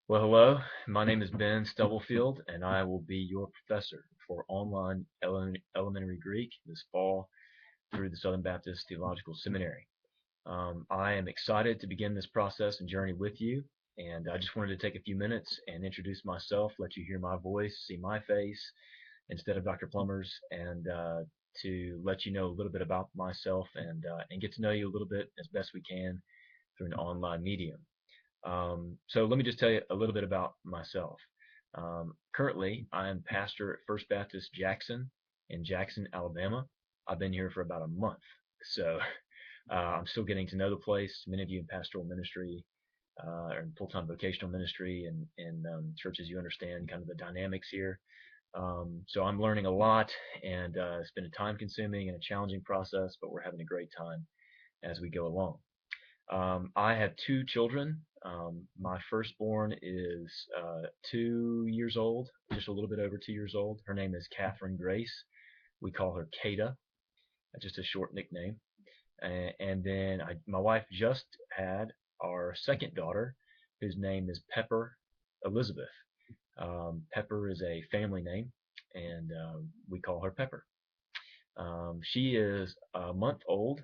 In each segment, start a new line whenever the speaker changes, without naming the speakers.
Well, hello. My name is Ben Stubblefield, and I will be your professor for online elementary Greek this fall through the Southern Baptist Theological Seminary. I am excited to begin this process and journey with you, and I just wanted to take a few minutes and introduce myself, let you hear my voice, see my face instead of Dr. Plummer's, and to let you know a little bit about myself and get to know you a little bit as best we can through an online medium. So let me just tell you a little bit about myself. Currently, I am pastor at First Baptist Jackson in Jackson, Alabama. I've been here for about a month, so I'm still getting to know the place. Many of you in pastoral ministry or in full-time vocational ministry and in churches, you understand kind of the dynamics here. So I'm learning a lot, and it's been a time-consuming and a challenging process, but we're having a great time as we go along. I have two children. My firstborn is 2 years old, just a little bit over 2 years old. Her name is Catherine Grace. We call her Kada, just a short nickname. And then my wife just had our second daughter, whose name is Pepper Elizabeth. Pepper is a family name, and we call her Pepper. She is a month old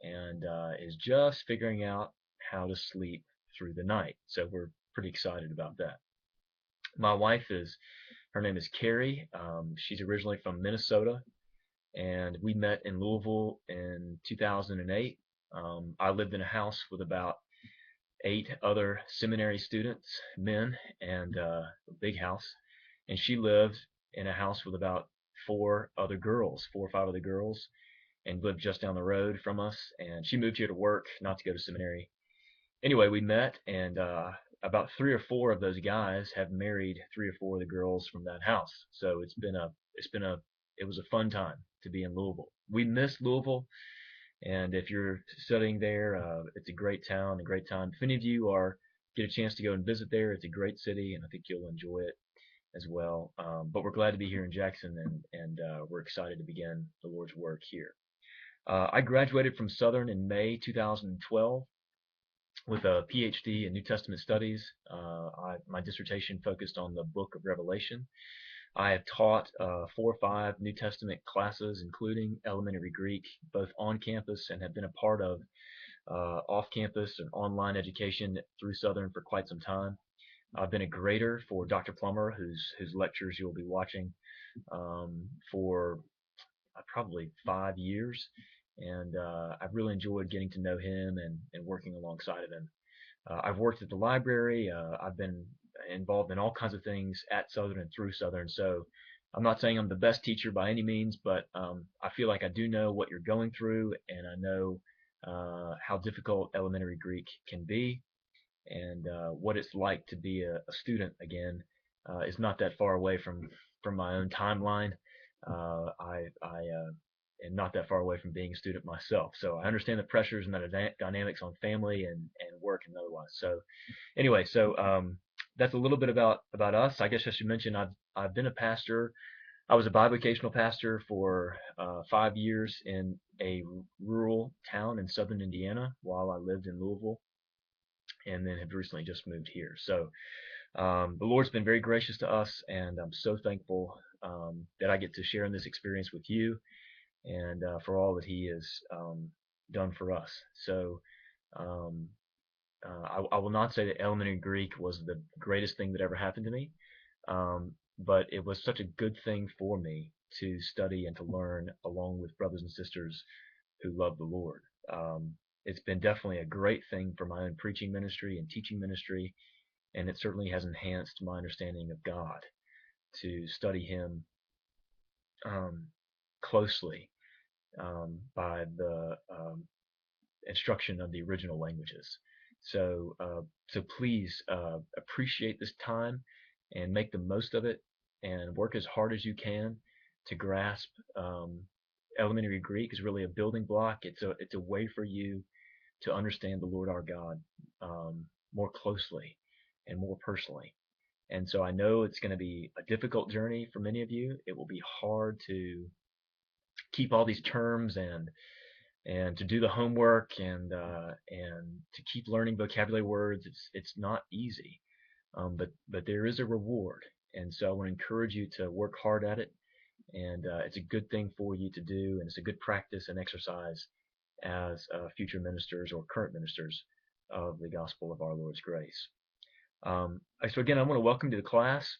and is just figuring out how to sleep through the night. So we're pretty excited about that. My wife is, her name is Carrie. She's originally from Minnesota, and we met in Louisville in 2008. I lived in a house with about 8 other seminary students, men, and a big house. And she lived in a house with about 4 or 5 other girls, and lived just down the road from us. And she moved here to work, not to go to seminary. Anyway, we met, and about 3 or 4 of those guys have married 3 or 4 of the girls from that house. So it was a fun time to be in Louisville. We miss Louisville, and if you're studying there, it's a great town, a great time. If any of you are get a chance to go and visit there, it's a great city, and I think you'll enjoy it as well. But we're glad to be here in Jackson, and we're excited to begin the Lord's work here. I graduated from Southern in May 2012 with a PhD in New Testament studies. My dissertation focused on the book of Revelation. I have taught 4 or 5 New Testament classes, including elementary Greek, both on campus and have been a part of off campus and online education through Southern for quite some time. I've been a grader for Dr. Plummer, whose lectures you'll be watching for probably 5 years, and I've really enjoyed getting to know him and working alongside of him. I've worked at the library. I've been involved in all kinds of things at Southern and through Southern. So I'm not saying I'm the best teacher by any means, but I feel like I do know what you're going through, and I know how difficult elementary Greek can be, and what it's like to be a student again is not that far away from my own timeline. I am not that far away from being a student myself, so I understand the pressures and the dynamics on family and work and otherwise. So anyway, so that's a little bit about us. I guess I should mention I've been a pastor. I was a bivocational pastor for 5 years in a rural town in southern Indiana while I lived in Louisville, and then have recently just moved here. So the Lord's been very gracious to us, and I'm so thankful that I get to share in this experience with you, and for all that He has done for us. So um, I will not say that elementary Greek was the greatest thing that ever happened to me, but it was such a good thing for me to study and to learn along with brothers and sisters who love the Lord. It's been definitely a great thing for my own preaching ministry and teaching ministry, and it certainly has enhanced my understanding of God to study Him um, closely by the instruction of the original languages. So please appreciate this time and make the most of it, and work as hard as you can to grasp. Elementary Greek is really a building block. It's a way for you to understand the Lord our God more closely and more personally. And so I know it's going to be a difficult journey for many of you. It will be hard to keep all these terms and to do the homework and to keep learning vocabulary words. It's not easy. but there is a reward, and so I want to encourage you to work hard at it. And it's a good thing for you to do, and it's a good practice and exercise as future ministers or current ministers of the gospel of our Lord's grace. So again, I want to welcome you to the class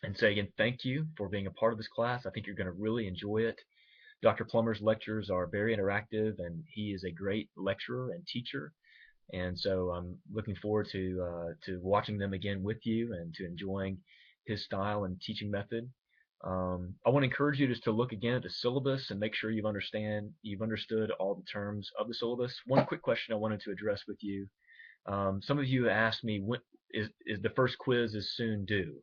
and say again, thank you for being a part of this class. I think you're going to really enjoy it. Dr. Plummer's lectures are very interactive, and he is a great lecturer and teacher. And so I'm looking forward to watching them again with you and to enjoying his style and teaching method. I want to encourage you just to look again at the syllabus and make sure you've understood all the terms of the syllabus. One quick question I wanted to address with you. Some of you asked me, when is the first quiz is soon due?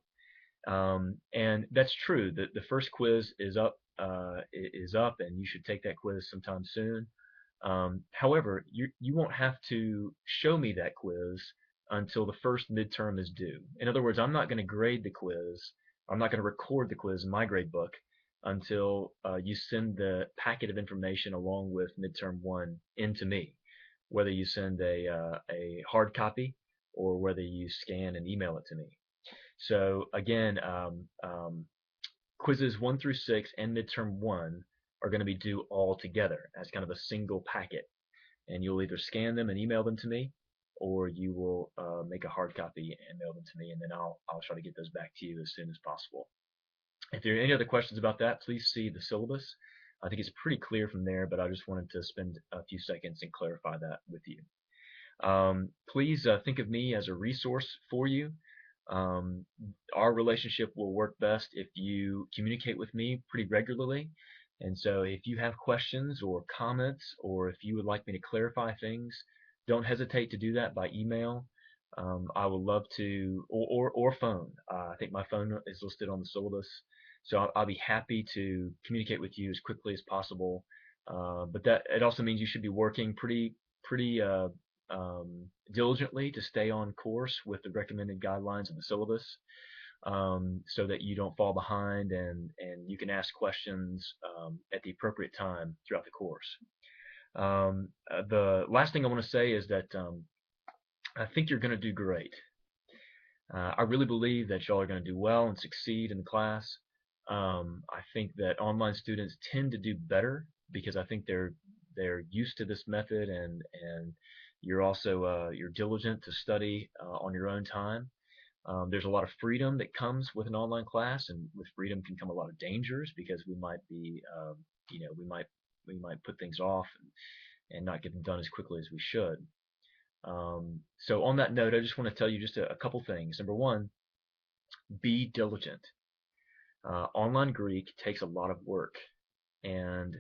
And that's true. The first quiz is up, and you should take that quiz sometime soon. However, you won't have to show me that quiz until the first midterm is due. In other words, I'm not going to grade the quiz. I'm not going to record the quiz in my grade book until you send the packet of information along with midterm one in to me, whether you send a hard copy or whether you scan and email it to me. So again, quizzes 1 through 6 and midterm 1 are going to be due all together as kind of a single packet. And you'll either scan them and email them to me, or you will make a hard copy and mail them to me, and then I'll try to get those back to you as soon as possible. If there are any other questions about that, please see the syllabus. I think it's pretty clear from there, but I just wanted to spend a few seconds and clarify that with you. Please think of me as a resource for you. Our relationship will work best if you communicate with me pretty regularly. And so if you have questions or comments, or if you would like me to clarify things, don't hesitate to do that by email. I would love to, or phone. I think my phone is listed on the syllabus. So I'll be happy to communicate with you as quickly as possible. But that it also means you should be working pretty diligently to stay on course with the recommended guidelines of the syllabus, so that you don't fall behind, and you can ask questions at the appropriate time throughout the course. The last thing I want to say is that I think you're going to do great. I really believe that y'all are going to do well and succeed in the class. I think that online students tend to do better because I think they're used to this method, and you're also you're diligent to study on your own time. There's a lot of freedom that comes with an online class, and with freedom can come a lot of dangers because we might be, we might put things off and not get them done as quickly as we should. So on that note, I just want to tell you just a couple things. Number one, be diligent. Online Greek takes a lot of work, and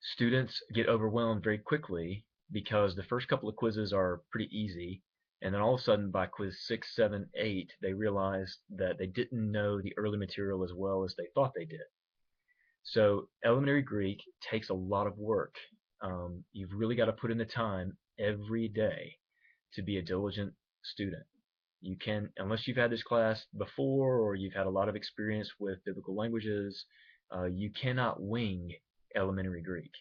students get overwhelmed very quickly because the first couple of quizzes are pretty easy, and then all of a sudden by quiz 6, 7, 8, they realize that they didn't know the early material as well as they thought they did. So elementary Greek takes a lot of work. You've really got to put in the time every day to be a diligent student. You can, unless you've had this class before or you've had a lot of experience with biblical languages, you cannot wing elementary Greek.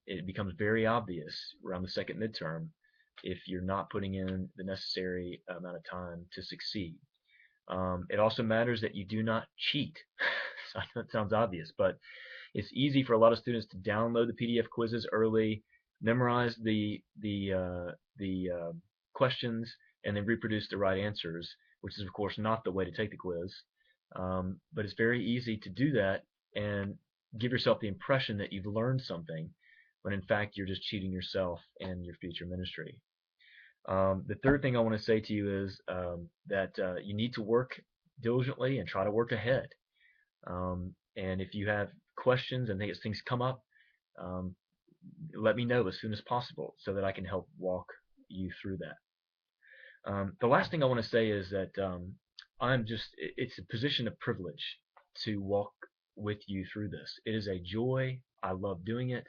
It becomes very obvious around the second midterm if you're not putting in the necessary amount of time to succeed. It also matters that you do not cheat. So I know it sounds obvious, but it's easy for a lot of students to download the PDF quizzes early, memorize the questions, and then reproduce the right answers, which is of course not the way to take the quiz. But it's very easy to do that and give yourself the impression that you've learned something, when in fact you're just cheating yourself and your future ministry. The third thing I want to say to you is that you need to work diligently and try to work ahead. And if you have questions and as things come up, let me know as soon as possible so that I can help walk you through that. The last thing I want to say is that it's a position of privilege to walk with you through this. It is a joy. I love doing it.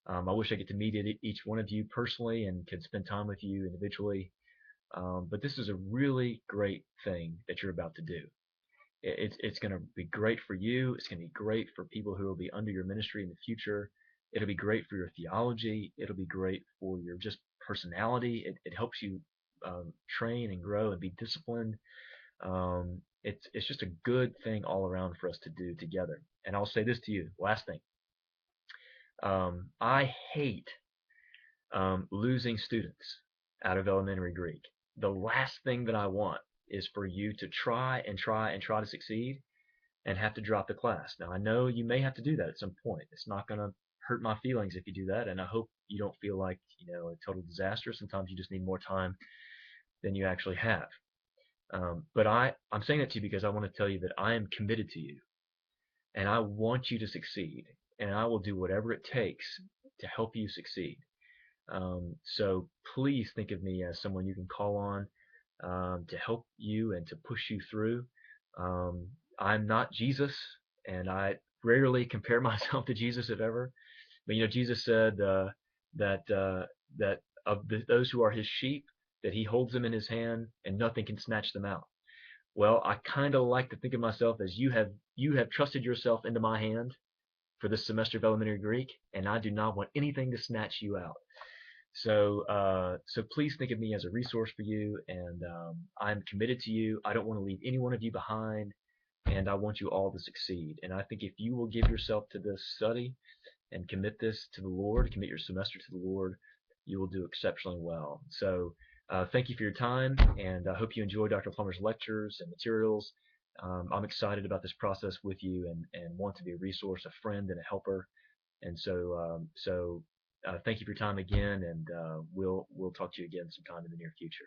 I wish I could to meet each one of you personally and could spend time with you individually. But this is a really great thing that you're about to do. It's going to be great for you. It's going to be great for people who will be under your ministry in the future. It'll be great for your theology. It'll be great for your just personality. It helps you train and grow and be disciplined. It's just a good thing all around for us to do together. And I'll say this to you, last thing. I hate losing students out of elementary Greek. The last thing that I want is for you to try and try and try to succeed and have to drop the class. Now, I know you may have to do that at some point. It's not going to hurt my feelings if you do that, and I hope you don't feel like, a total disaster. Sometimes you just need more time than you actually have. But I'm saying that to you because I want to tell you that I am committed to you, and I want you to succeed, and I will do whatever it takes to help you succeed. So please think of me as someone you can call on to help you and to push you through. Um, I'm not Jesus, and I rarely compare myself to Jesus, if ever. But Jesus said that of those who are His sheep, that He holds them in His hand, and nothing can snatch them out. Well, I kind of like to think of myself as you have trusted yourself into my hand for this semester of elementary Greek, and I do not want anything to snatch you out. So please think of me as a resource for you, and I'm committed to you. I don't want to leave any one of you behind, and I want you all to succeed. And I think if you will give yourself to this study and commit this to the Lord, commit your semester to the Lord, you will do exceptionally well. So thank you for your time, and I hope you enjoy Dr. Plummer's lectures and materials. I'm excited about this process with you, and want to be a resource, a friend, and a helper. And so thank you for your time again, and we'll talk to you again sometime in the near future.